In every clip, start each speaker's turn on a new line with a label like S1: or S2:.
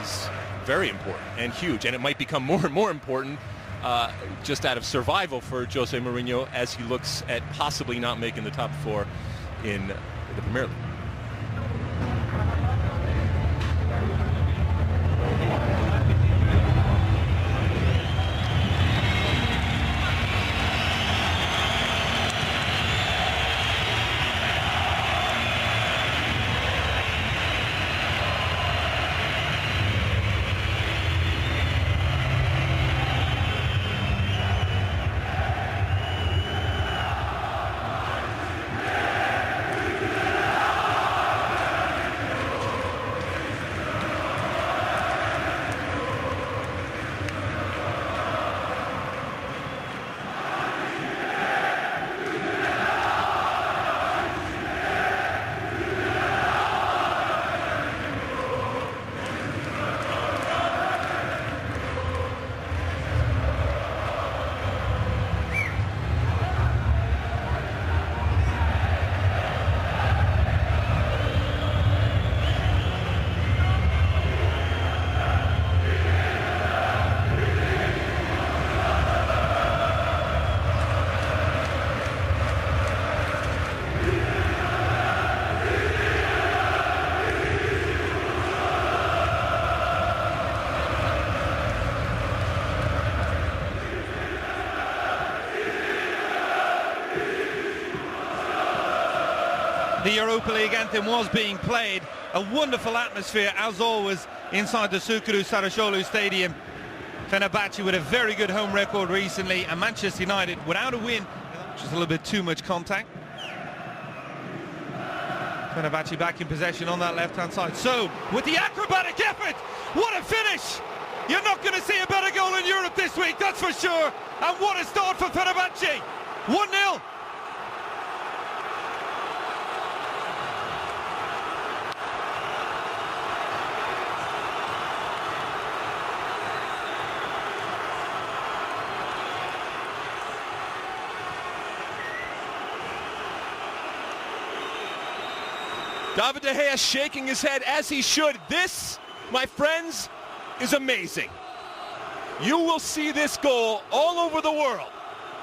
S1: is very important and huge, and it might become more and more important just out of survival for Jose Mourinho as he looks at possibly not making the top 4 in the Premier League.
S2: The Europa League anthem was being played. A wonderful atmosphere, as always, inside the Sukuru Sarajevo Stadium. Fenerbahce with a very good home record recently, and Manchester United without a win, which is a little bit too much contact. Fenerbahce back in possession on that left-hand side. So, with the acrobatic effort, what a finish! You're not going to see a better goal in Europe this week, that's for sure. And what a start for Fenerbahce. 1-0.
S1: David De Gea shaking his head as he should. This, my friends, is amazing. You will see this goal all over the world,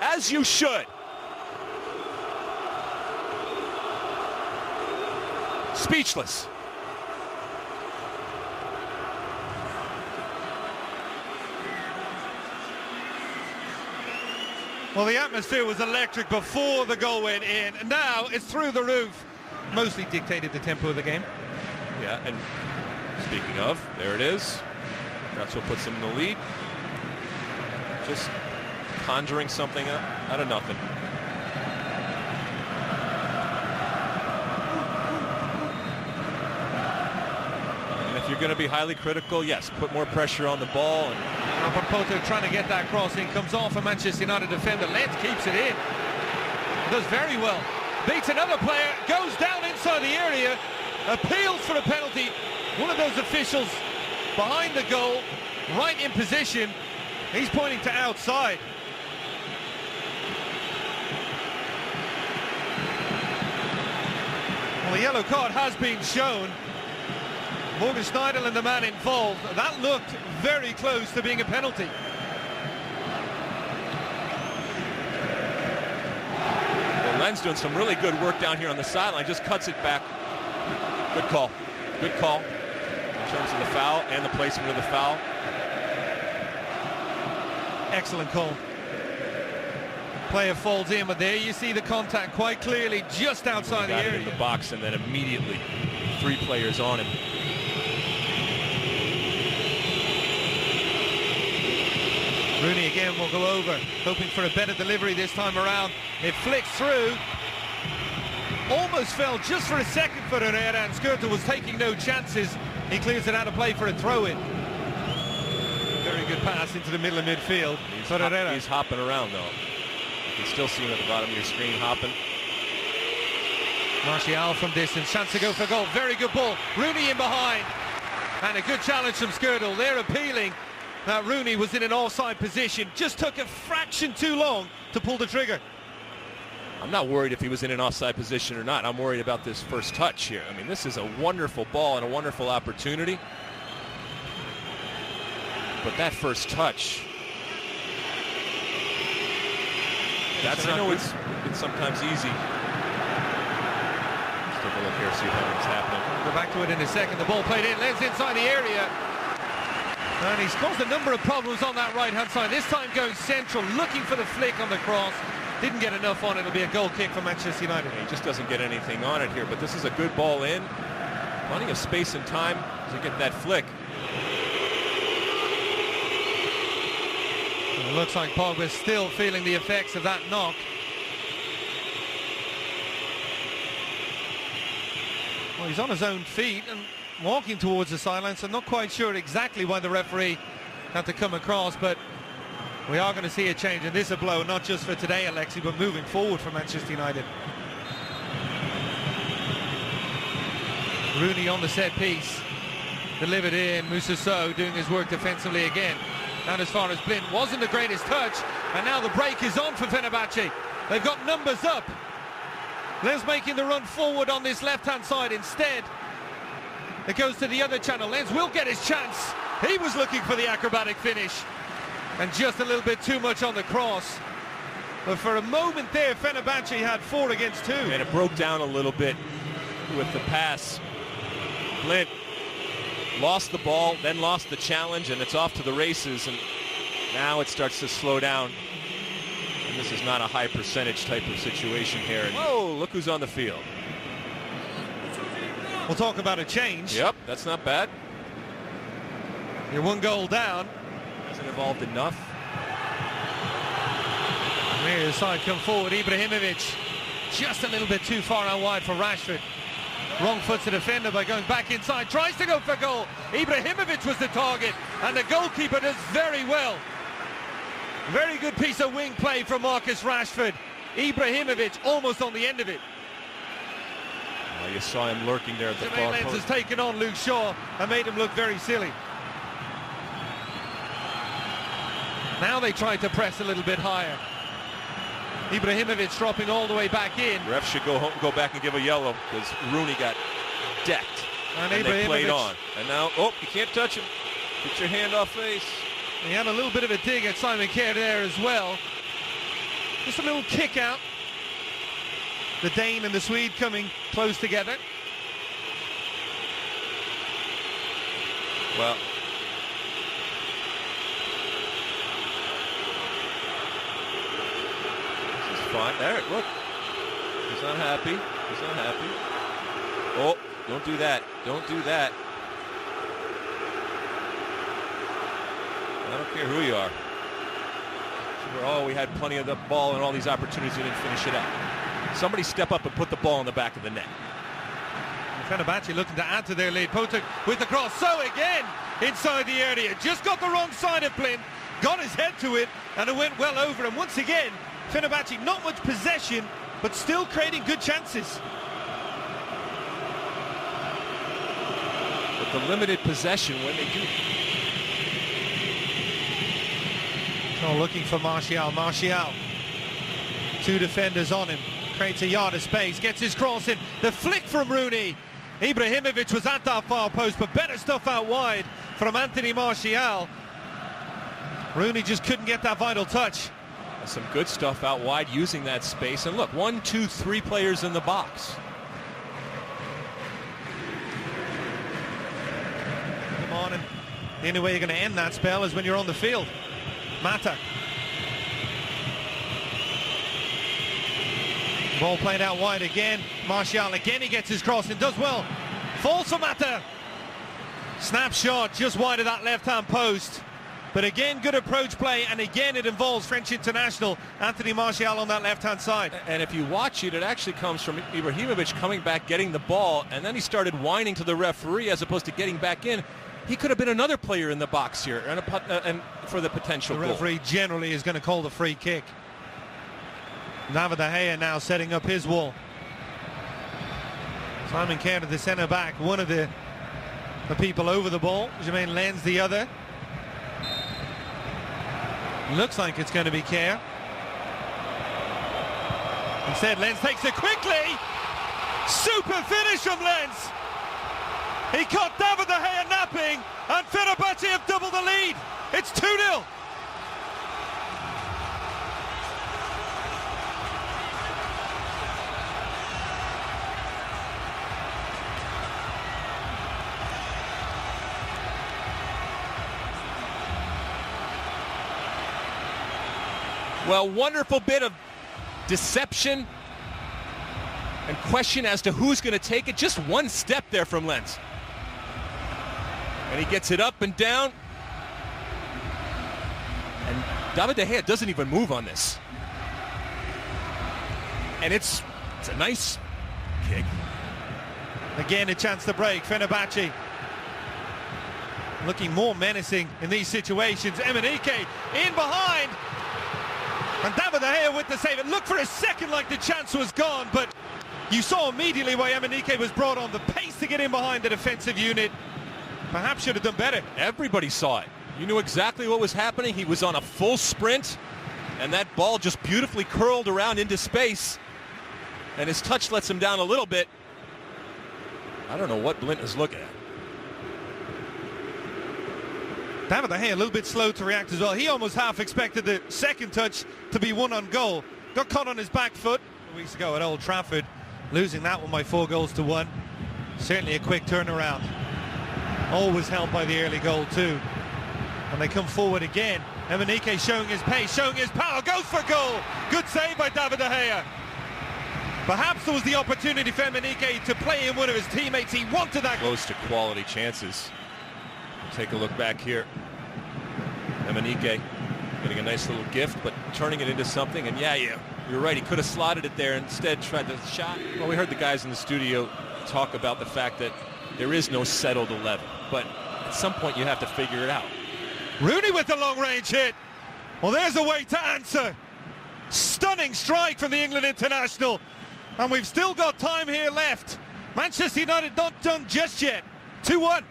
S1: as you should. Speechless.
S2: Well, the atmosphere was electric before the goal went in, and now it's through the roof. Mostly dictated the tempo of the game.
S1: Yeah, and speaking of, there it is. That's what puts them in the lead. Just conjuring something out of nothing. And if you're going to be highly critical, yes, put more pressure on the ball. And
S2: Poto trying to get that cross in, comes off a Manchester United defender. Lenz keeps it in. Does very well. Beats another player, goes down inside the area, appeals for a penalty. One of those officials behind the goal, right in position. He's pointing to outside. Well, the yellow card has been shown. Morgan Schneiderlin, the man involved, that looked very close to being a penalty.
S1: Lenz doing some really good work down here on the sideline, just cuts it back. Good call. Good call in terms of the foul and the placement of the foul.
S2: Excellent call. Player falls in, but there you see the contact quite clearly just outside the area.
S1: In the box, and then immediately 3 players on him.
S2: Rooney again will go over, hoping for a better delivery this time around. It flicks through. Almost fell just for a second for Herrera, and Skirtle was taking no chances. He clears it out of play for a throw-in. Very good pass into the middle of midfield.
S1: He's hopping around, though. You can still see him at the bottom of your screen hopping.
S2: Martial from distance, chance to go for goal. Very good ball. Rooney in behind. And a good challenge from Skirtle. They're appealing that Rooney was in an offside position. Just took a fraction too long to pull the trigger.
S1: I'm not worried if he was in an offside position or not. I'm worried about this first touch here. I mean, this is a wonderful ball and a wonderful opportunity. But that first touch, that's not good. It's sometimes easy. Let's take a look here, see if anything's happening.
S2: We'll go back to it in a second. The ball played in, Lenz inside the area. And he's caused a number of problems on that right-hand side. This time going central, looking for the flick on the cross. Didn't get enough on it. It'll be a goal kick for Manchester United.
S1: He just doesn't get anything on it here, but this is a good ball in. Plenty of space and time to get that flick.
S2: It looks like Pogba's still feeling the effects of that knock. Well, he's on his own feet and walking towards the sideline, so I'm not quite sure exactly why the referee had to come across, but we are going to see a change, and this is a blow not just for today, Alexi, but moving forward for Manchester United. Rooney on the set piece, delivered in. Moussa Sow doing his work defensively again. And as far as Blind, wasn't the greatest touch, and now the break is on for Fenerbahce. They've got numbers up. Lenz making the run forward on this left-hand side. Instead, it goes to the other channel. Lenz will get his chance. He was looking for the acrobatic finish, and just a little bit too much on the cross. But for a moment there, Fenerbahce had 4 against 2.
S1: And it broke down a little bit with the pass. Blind lost the ball, then lost the challenge, and it's off to the races, and now it starts to slow down. And this is not a high percentage type of situation here. And whoa, look who's on the field.
S2: We'll talk about a change.
S1: Yep, that's not bad.
S2: You're 1 goal down.
S1: Hasn't evolved enough.
S2: Here's the side come forward. Ibrahimovic just a little bit too far out wide for Rashford. Wrong foot to defender by going back inside. Tries to go for goal. Ibrahimovic was the target, and the goalkeeper does very well. Very good piece of wing play from Marcus Rashford. Ibrahimovic almost on the end of it.
S1: Well, you saw him lurking there at the far
S2: Lenz
S1: post.
S2: has taken on Luke Shaw and made him look very silly. Now they try to press a little bit higher. Ibrahimovic dropping all the way back in.
S1: Ref should go home, go back and give a yellow, because Rooney got decked. And they played on. And now, oh, you can't touch him. Get your hand off face.
S2: He had a little bit of a dig at Simon Kjær there as well. Just a little kick out. The Dane and the Swede coming close together.
S1: Well, this is fine. There, look. He's not happy. He's not happy. Oh, don't do that. Don't do that. I don't care who you are. Oh, we had plenty of the ball and all these opportunities. We didn't finish it out. Somebody step up and put the ball in the back of the net.
S2: Fenerbahce looking to add to their lead. Potek with the cross. So again, inside the area. Just got the wrong side of Blind. Got his head to it, and it went well over. And once again, Fenerbahce not much possession, but still creating good chances.
S1: With the limited possession, when they do.
S2: Oh, looking for Martial. Martial. 2 defenders on him. Creates a yard of space. Gets his cross in. The flick from Rooney. Ibrahimovic was at that far post, but better stuff out wide from Anthony Martial. Rooney just couldn't get that vital touch.
S1: Some good stuff out wide using that space. And look, 1, 2, 3 players in the box.
S2: Come on, and the only way you're going to end that spell is when you're on the field. Mata. Ball played out wide again. Martial again, he gets his cross and does well. Falls for Mata. Snapshot just wide of that left-hand post. But again, good approach play, and again it involves French international Anthony Martial on that left-hand side.
S1: And if you watch it, it actually comes from Ibrahimovic coming back, getting the ball, and then he started whining to the referee as opposed to getting back in. He could have been another player in the box here, and for the potential goal.
S2: The referee generally is going to call the free kick. David De Gea now setting up his wall. Simon Kjær, the centre back, one of the people over the ball. Jermaine Lenz the other. Looks like it's going to be Kjær. Instead, Lenz takes it quickly. Super finish from Lenz. He caught David De Gea napping, and Fenerbahce have doubled the lead. lead. It's 2-0.
S1: Well, wonderful bit of deception and question as to who's going to take it. Just one step there from Lens. And he gets it up and down. And David De Gea doesn't even move on this. And it's a nice kick.
S2: Again, a chance to break. Fenerbahce looking more menacing in these situations. Emenike in behind. And David De Gea with the save. It looked for a second like the chance was gone, but you saw immediately why Emenike was brought on. The pace to get in behind the defensive unit. Perhaps should have done better.
S1: Everybody saw it. You knew exactly what was happening. He was on a full sprint, and that ball just beautifully curled around into space. And his touch lets him down a little bit. I don't know what Blint is looking at.
S2: David De Gea a little bit slow to react as well. He almost half expected the second touch to be one on goal. Got caught on his back foot weeks ago at Old Trafford, losing that one by 4-1. Certainly a quick turnaround. Always helped by the early goal too. And they come forward again. Emenike showing his pace, showing his power, goes for goal. Good save by David De Gea. Perhaps there was the opportunity for Emenike to play in one of his teammates. He wanted that.
S1: Close to quality chances. Take a look back here. Emenike getting a nice little gift, but turning it into something. And yeah, you're right. He could have slotted it there, instead tried the shot. Well, we heard the guys in the studio talk about the fact that there is no settled 11, but at some point you have to figure it out.
S2: Rooney with the long-range hit. Well, there's a way to answer. Stunning strike from the England international. And we've still got time here left. Manchester United not done just yet. 2-1.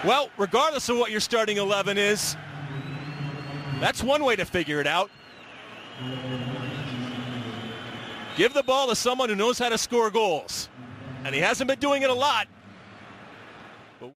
S1: Well, regardless of what your starting 11 is, that's one way to figure it out. Give the ball to someone who knows how to score goals. And he hasn't been doing it a lot.